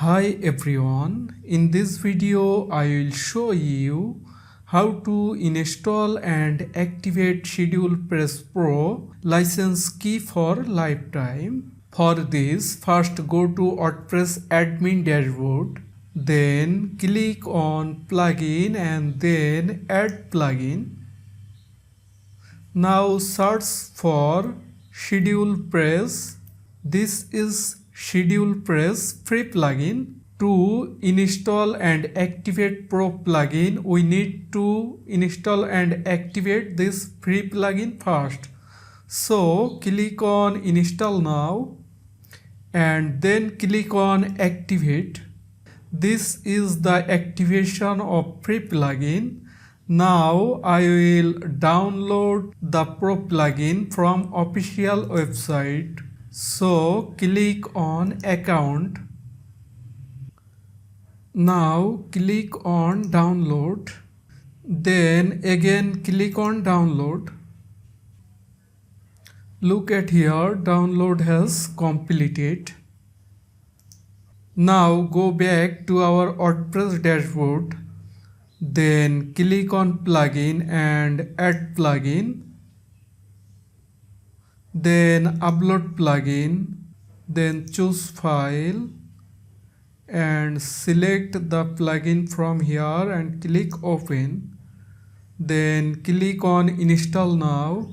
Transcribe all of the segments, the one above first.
Hi everyone, in this video I will show you how to install and activate SchedulePress Pro license key for lifetime. For this, first go to WordPress admin dashboard, then click on plugin and then add plugin. Now search for SchedulePress. This is SchedulePress free plugin. To install and activate Pro plugin, we need to install and activate this free plugin first. So click on install now and then click on activate. This is the activation of free plugin. Now I will download the Pro plugin from official website. So click on account. Now click on download. Then again click on download. Look at here, download has completed. Now go back to our WordPress dashboard. Then click on plugin and add plugin. Then upload plugin. Then choose file and select the plugin from here and click open. Then click on install now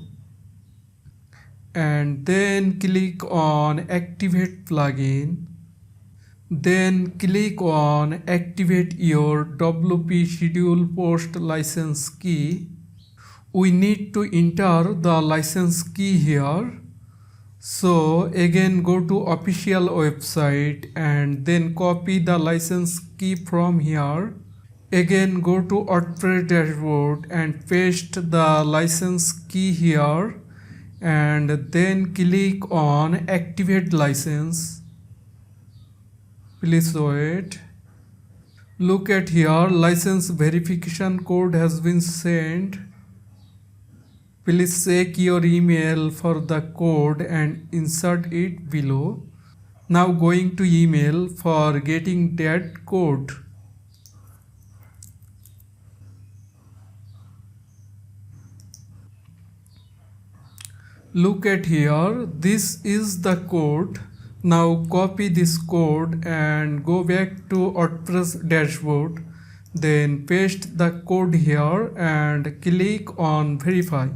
and then click on activate plugin. Then click on activate your WP schedule post license key. We need to enter the license key here. So again go to official website and then copy the license key from here. Again go to WordPress dashboard and paste the license key here and then click on activate license. Please wait. Look at here, license verification code has been sent. Please check your email for the code and insert it below. Now going to email for getting that code. Look at here, this is the code. Now copy this code and go back to WordPress dashboard. Then paste the code here and click on verify.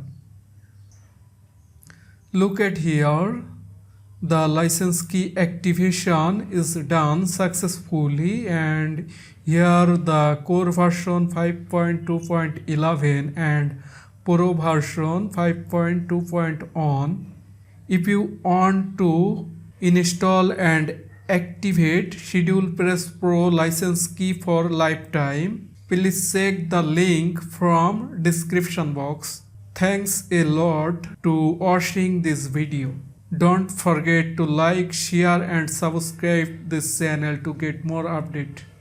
Look at here, the license key activation is done successfully and here the core version 5.2.11 and Pro version 5.2.1. If you want to install and activate SchedulePress Pro license key for lifetime, please check the link from description box. Thanks a lot to watching this video. Don't forget to like, share and subscribe this channel to get more updates.